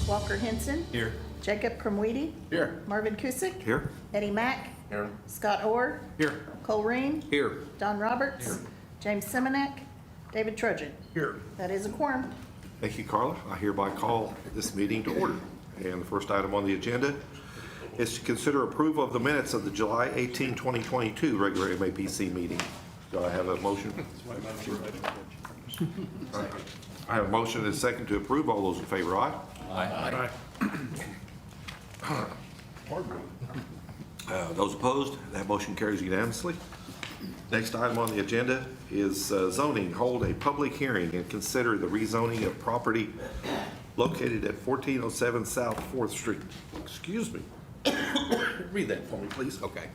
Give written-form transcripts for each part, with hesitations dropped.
Walker Henson. Here. Jacob Crumweedy. Here. Marvin Kusick. Here. Eddie Mack. Here. Scott Orr. Here. Cole Reen. Here. Don Roberts. Here. James Simonek. David Trojan. Here. That is a quorum. Thank you, Carla. I hereby call this meeting to order. And the first item on the agenda is to consider approval of the minutes of the July 18, 2022 regular MAPC meeting. Do I have a motion? I have a motion and a second to approve. All those in favor, aye. Aye. Those opposed, that motion carries unanimously. Next item on the agenda is zoning. Hold a public hearing and consider the rezoning of property located at 1407 South 4th Street. Excuse me. Read that for me, please. Okay.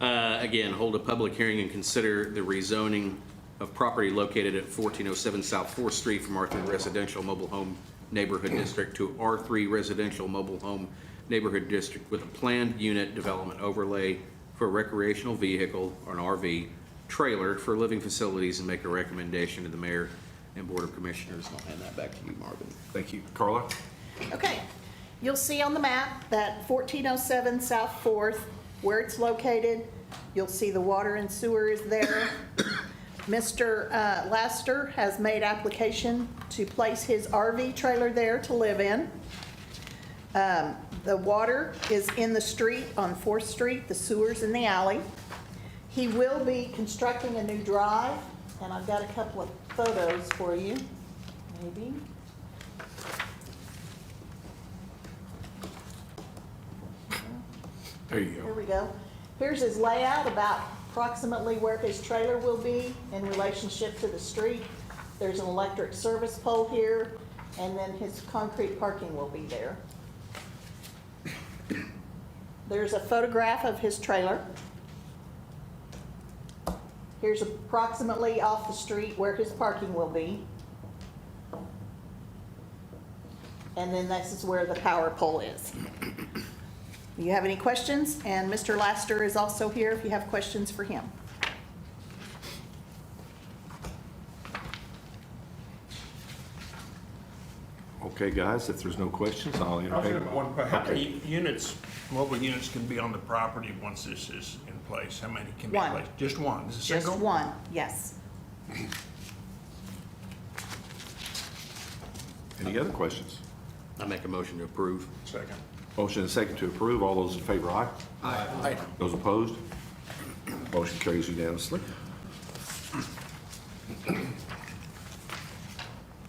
Again, hold a public hearing and consider the rezoning of property located at 1407 South 4th Street from R3 Residential Mobile Home Neighborhood District to R3 Residential Mobile Home Neighborhood District with a planned unit development overlay for a recreational vehicle or an RV trailer for living facilities, and make a recommendation to the mayor and board of commissioners. I'll hand that back to you, Marvin. Thank you. Carla? Okay, you'll see on the map that 1407 South 4th, where it's located. You'll see the water and sewer is there. Mr. Laster has made application to place his RV trailer there to live in. The water is in the street on 4th Street, the sewer's in the alley. He will be constructing a new drive, and I've got a couple of photos for you, maybe. There you Here go. we go. Here's his layout, about approximately where his trailer will be in relationship to the street. There's an electric service pole here, and then his concrete parking will be there. There's a photograph of his trailer. Here's approximately off the street where his parking will be. And then this is where the power pole is. Do you have any questions? And Mr. Laster is also here if you have questions for him. Okay, guys, if there's no questions, I'll entertain. How many units, mobile units can be on the property once this is in place? How many can be One. placed? Just one? Is it Just single? one, yes. Any other questions? I make a motion to approve. Second. Motion and second to approve. All those in favor, aye. Aye. Those opposed? Motion carries unanimously.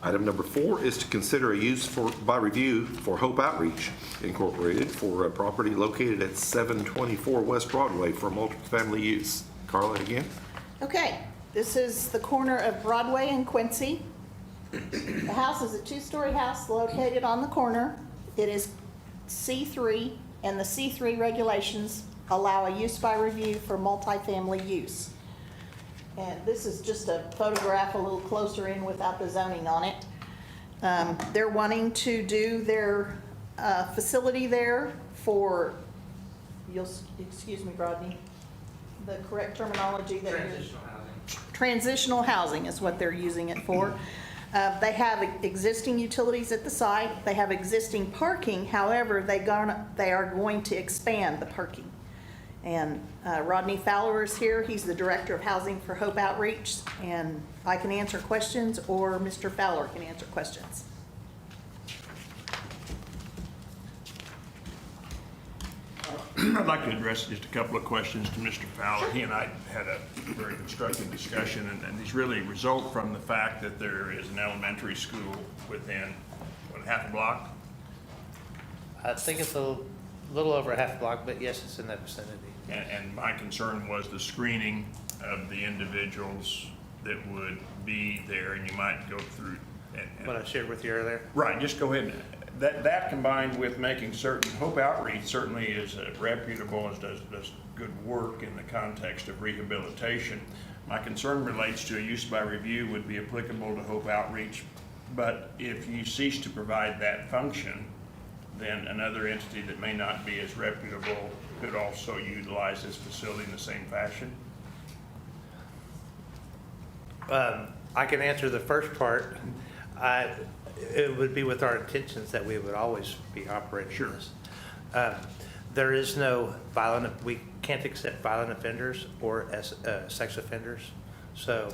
Item number 4 is to consider a use by review for Hope Outreach Incorporated for a property located at 724 West Broadway for multifamily use. Carla, again? Okay, this is the corner of Broadway and Quincy. The house is a 2-story house located on the corner. It is C3, and the C3 regulations allow a use by review for multifamily use. And this is just a photograph a little closer in without the zoning on it. They're wanting to do their facility there for, excuse me, Rodney, the correct terminology that transitional housing is what they're using it for. They have existing utilities at the site. They have existing parking. However, they are going to expand the parking. And Rodney Fowler is here. He's the Director of Housing for Hope Outreach, and I can answer questions, or Mr. Fowler can answer questions. I'd like to address just a couple of questions to Mr. Fowler. He and I had a very constructive discussion, and these really result from the fact that there is an elementary school within, what, half a block? I think it's a little over a half block, but yes, it's in that vicinity. And my concern was the screening of the individuals that would be there, and you might go through. What I shared with you earlier. Right, just go ahead. That combined with making certain, Hope Outreach certainly is reputable and does good work in the context of rehabilitation. My concern relates to a use by review would be applicable to Hope Outreach, but if you cease to provide that function, then another entity that may not be as reputable could also utilize this facility in the same fashion? I can answer the first part. it would be with our intentions that we would always be operating Sure. this. There is no we can't accept violent offenders or sex offenders. So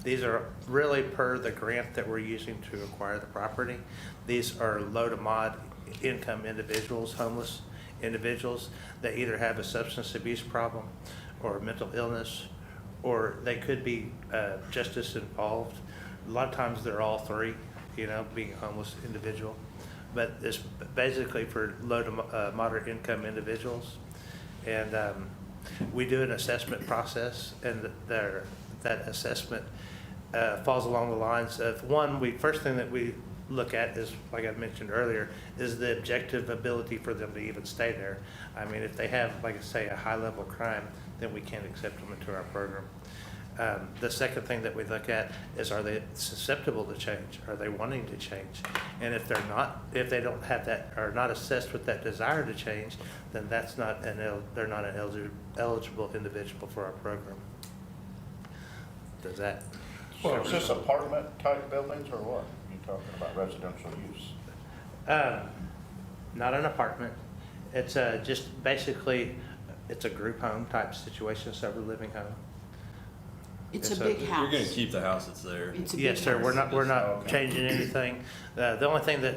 these are really per the grant that we're using to acquire the property. These are low to mod income individuals, homeless individuals that either have a substance abuse problem or mental illness, or they could be justice involved. A lot of times they're all three, being a homeless individual. But it's basically for low to moderate income individuals. And we do an assessment process, and that assessment falls along the lines of, first thing that we look at is, like I mentioned earlier, is the objective ability for them to even stay there. I mean, if they have, like I say, a high level crime, then we can't accept them into our program. The second thing that we look at is, are they susceptible to change? Are they wanting to change? And if they're not, if they don't have that, are not assessed with that desire to change, then they're not an eligible individual for our program. Does that? Well, is this apartment type buildings or what? You talking about residential use? Not an apartment. It's just basically, it's a group home type situation, sober living home. It's a big house. You're gonna keep the house that's there. It's a big Yes, sir. house. We're not Okay. changing anything. The only thing that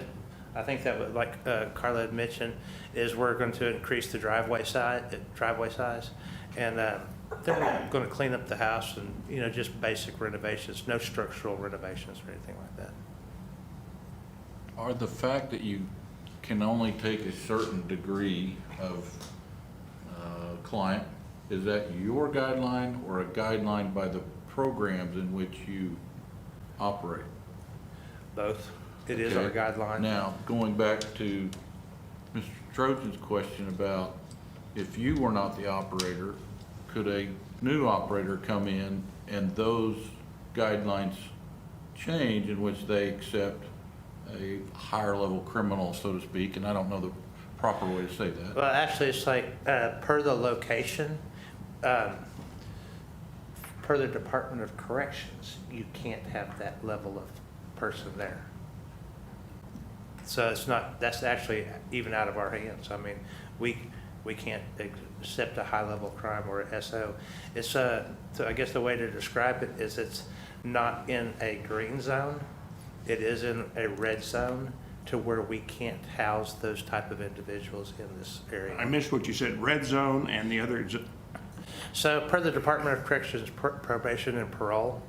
I think that would, like Carla had mentioned, is we're going to increase the driveway size, and then we're going to clean up the house and just basic renovations, no structural renovations or anything like that. Are the fact that you can only take a certain degree of client, is that your guideline or a guideline by the programs in which you operate? Both. It is our Okay. guideline. Now, going back to Mr. Trojan's question about if you were not the operator, could a new operator come in and those guidelines change in which they accept a higher level criminal, so to speak, and I don't know the proper way to say that. Well, actually, it's like per the location, per the Department of Corrections, you can't have that level of person there. So that's actually even out of our hands. I mean, we can't accept a high-level crime or a SO. It's, so I guess the way to describe it is it's not in a green zone. It is in a red zone to where we can't house those type of individuals in this area. I missed what you said, red zone and the other, So per the Department of Corrections probation and parole,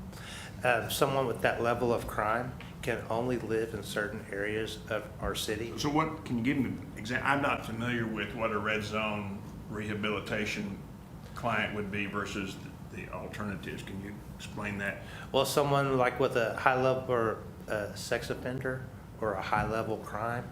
someone with that level of crime can only live in certain areas of our city. so what, can you give me an example? I'm not familiar with what a red zone rehabilitation client would be versus the alternatives. Can you explain that? Well, someone like with a high level or a sex offender or a high level crime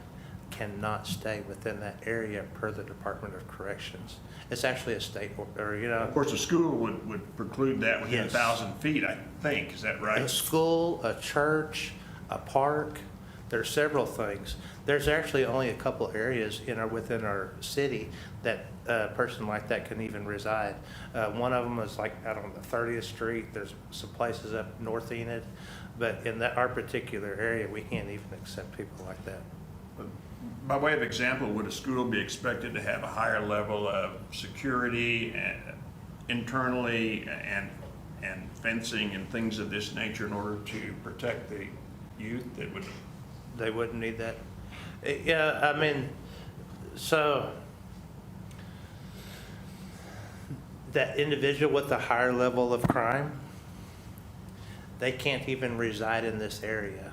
cannot stay within that area per the Department of Corrections. It's actually a state or Of course, a school would preclude that within Yes. 1,000 feet, I think. Is that a right? school, a church, a park. There's several things. There's actually only a couple areas within our city that a person like that can even reside. One of them is like out on the 30th Street. There's some places up North Enid, but in our particular area, we can't even accept people like that. By way of example, would a school be expected to have a higher level of security internally and fencing and things of this nature in order to protect the youth that would? They wouldn't need that. Yeah, I mean, so that individual with the higher level of crime, they can't even reside in this area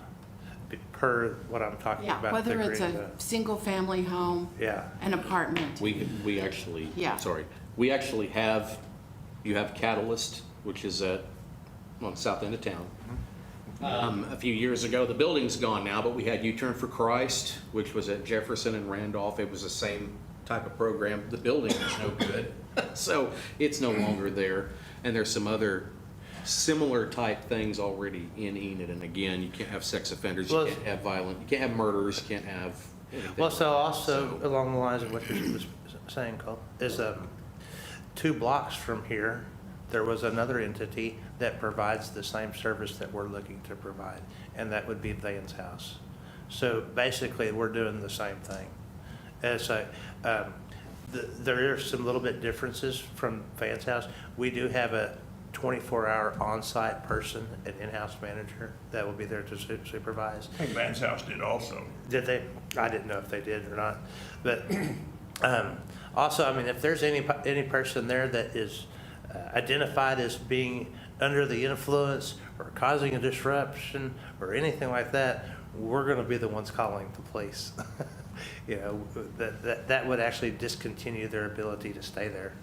per what I'm talking Yeah, about. whether the it's green a single-family home, Yeah. an apartment. We actually, Yeah. we actually have, you have Catalyst, which is on the south end of town. A few years ago, the building's gone now, but we had U-Turn for Christ, which was at Jefferson and Randolph. It was the same type of program. The building is no good, so it's no longer there. And there's some other similar type things already in Enid. And again, you can't have sex offenders, you Well, can't have violent, you can't have murderers, you can't have anything. Well, so like that. also So- along the lines of what you was saying, Cole, is 2 blocks from here, there was another entity that provides the same service that we're looking to provide, and that would be Van's House. So basically, we're doing the same thing. And so, there are some little bit differences from Van's house. We do have a 24-hour on-site person, an in-house manager that will be there to supervise. I think Van's house did also. Did they? I didn't know if they did or not. But also, I mean, if there's any person there that is identified as being under the influence or causing a disruption or anything like that, we're going to be the ones calling the police. You know, that would actually discontinue their ability to stay there.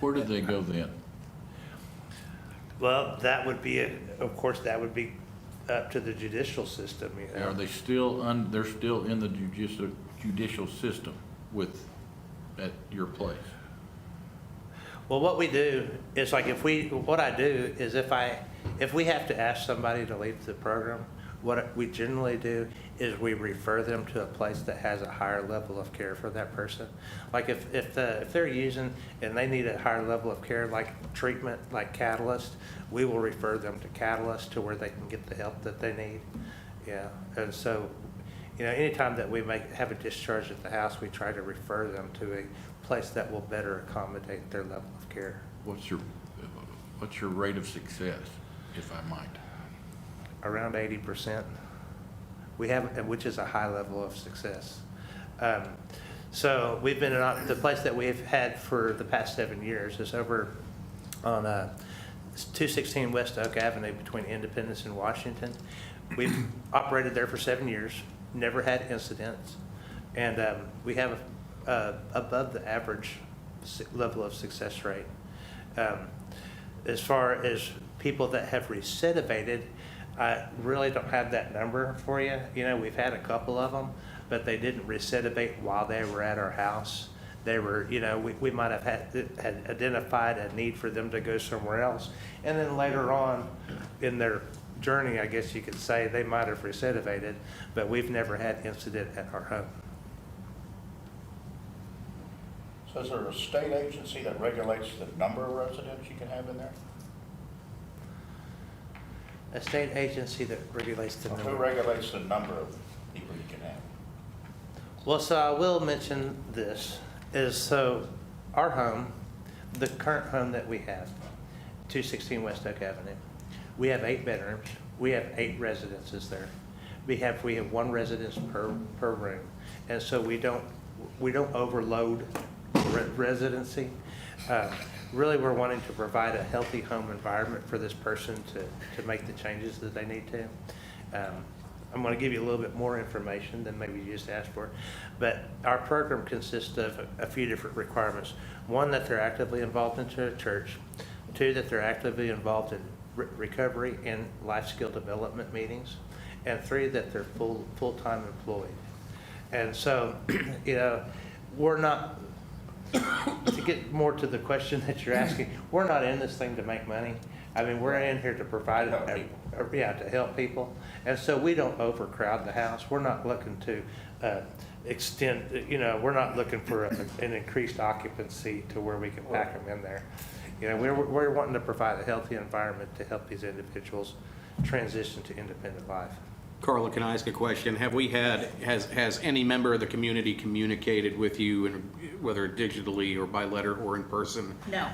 Where did they go then? Well, that would be, of course, that would be up to the judicial system, you know. Are they still, they're still in the judicial system at your place? Well, what we do is like what I do is if we have to ask somebody to leave the program, what we generally do is we refer them to a place that has a higher level of care for that person. Like if they're using and they need a higher level of care, like treatment, like Catalyst, we will refer them to Catalyst to where they can get the help that they need. Yeah, and so, you know, anytime that we have a discharge at the house, we try to refer them to a place that will better accommodate their level of care. What's your rate of success, if I might? Around 80%. We have, which is a high level of success. So we've been the place that we've had for the past 7 years is over on 216 West Oak Avenue between Independence and Washington. We've operated there for 7 years, never had incidents, and we have above the average level of success rate. As far as people that have recidivated, I really don't have that number for you. You know, we've had a couple of them, but they didn't recidivate while they were at our house. They were, you know, we might have had identified a need for them to go somewhere else. And then later on in their journey, I guess you could say, they might have recidivated, but we've never had incident at our home. So is there a state agency that regulates the number of residents you can have in there? A state agency that regulates the Or number. who regulates the number of people you can have? Well, so I will mention this, is so our home, the current home that we have, 216 West Oak Avenue, we have 8 bedrooms, we have 8 residences there. We have 1 residence per room, and so we don't overload residency. Really, we're wanting to provide a healthy home environment for this person to make the changes that they need to. I'm going to give you a little bit more information than maybe you just asked for. But our program consists of a few different requirements. 1, that they're actively involved into a church. 2, that they're actively involved in recovery and life skill development meetings. And 3, that they're full-time employed. And so, you know, we're not, to get more to the question that you're asking, we're not in this thing to make money. I mean, we're in here to provide, to help people. And so we don't overcrowd the house. We're not looking to extend, you know, we're not looking for an increased occupancy to where we can pack them in there. You know, we're wanting to provide a healthy environment to help these individuals transition to independent life. Carla, can I ask a question? Has any member of the community communicated with you, whether digitally or by letter or in person? No.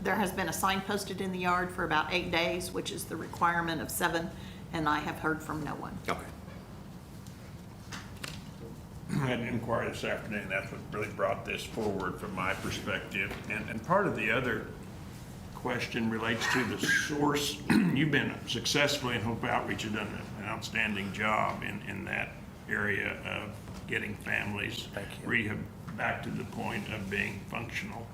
There has been a sign posted in the yard for about 8 days, which is the requirement of 7, and I have heard from no one. Okay. I had an inquiry this afternoon. That's what really brought this forward from my perspective. And part of the other question relates to the source. You've been successfully in Hope Outreach. You've done an outstanding job in that area of getting families rehab back to the point of being functional.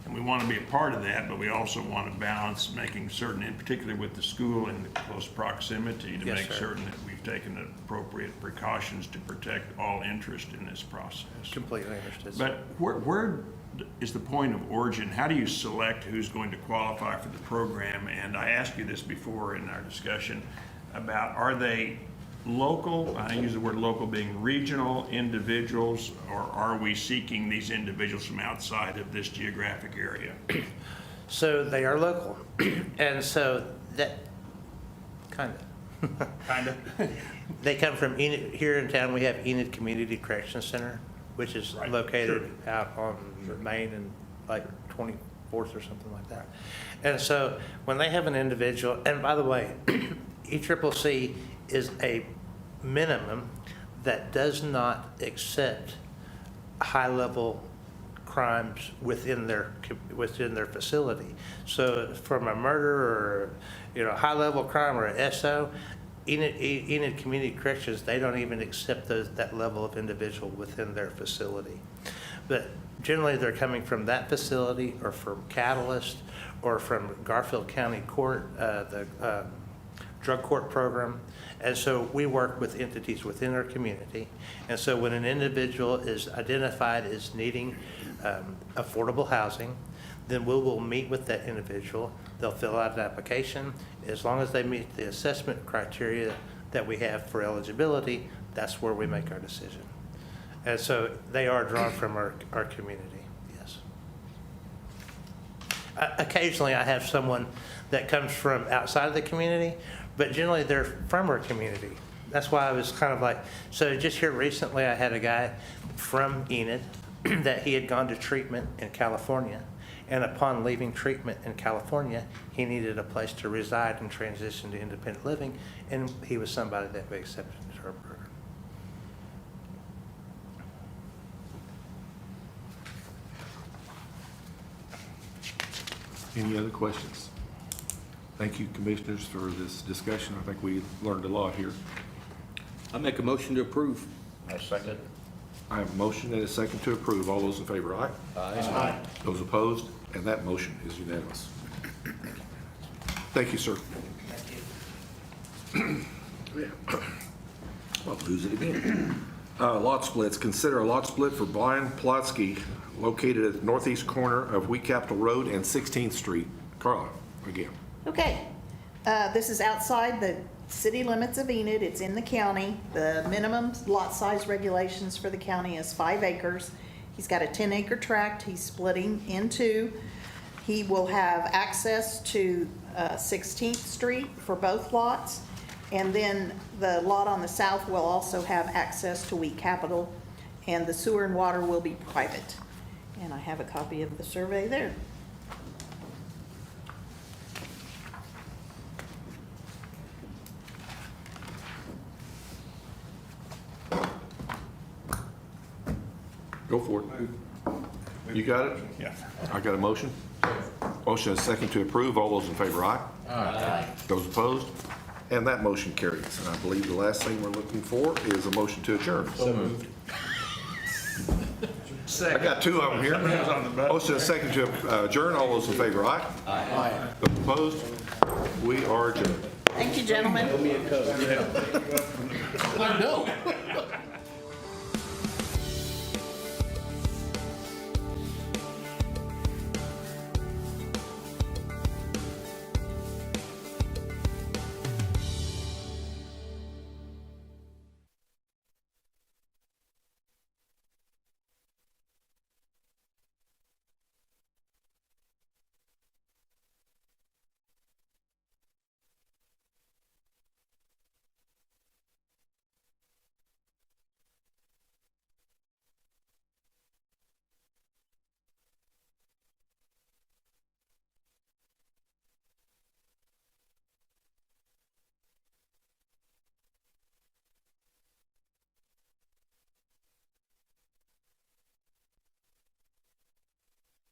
And we want to be a part of that, but we also want to balance making certain, in particular with the school in close proximity, to make certain that we've taken the appropriate precautions to protect all interest in this process. Completely understood. But where is the point of origin? How do you select who's going to qualify for the program? And I asked you this before in our discussion about, are they local, I use the word local being regional individuals, or are we seeking these individuals from outside of this geographic area? So they are local. And so that kind of. Kinda. They come from Enid, here in town, we have Enid Community Correction Center, which is Right, located out on Main and like 24th or something like that. And so when they have an individual, and by the way, ECCC is a minimum that does not accept high-level crimes within their facility. So from a murder or, high-level crime or a SO, Enid Community Corrections, they don't even accept that level of individual within their facility. But generally, they're coming from that facility or from Catalyst or from Garfield County Court, the drug court program. And so we work with entities within our community. And so when an individual is identified as needing affordable housing, then we will meet with that individual. They'll fill out an application. As long as they meet the assessment criteria that we have for eligibility, that's where we make our decision. And so they are drawn from our community, yes. Occasionally, I have someone that comes from outside of the community, but generally they're from our community. That's why I was kind of like, so just here recently, I had a guy from Enid that he had gone to treatment in California. And upon leaving treatment in California, he needed a place to reside and transition to independent living. And he was somebody that we accepted into our program. Any other questions? Thank you, commissioners, for this discussion. I think we learned a lot here. I make a motion to approve. I second. I have a motion and a second to approve. All those in favor, aye? Aye. Those opposed? And that motion is unanimous. Thank you, sir. Thank you. I'll lose it again. Lot splits. Consider a lot split for Brian Plotsky located at the northeast corner of Wheat Capital Road and 16th Street. Carla, again. Okay, this is outside the city limits of Enid. It's in the county. The minimum lot size regulations for the county is 5 acres. He's got a 10-acre tract he's splitting in two. He will have access to 16th Street for both lots. And then the lot on the south will also have access to Wheat Capital, and the sewer and water will be private. And I have a copy of the survey there. Go for it. You got it? Yeah. I got a motion. Motion and a second to approve. All those in favor, aye? Aye. Those opposed? And that motion carries. And I believe the last thing we're looking for is a motion to adjourn. So moved. I got two of them here. Motion and a second to adjourn. All those in favor, aye? Aye. Those opposed? We are adjourned. Thank you, gentlemen. I know.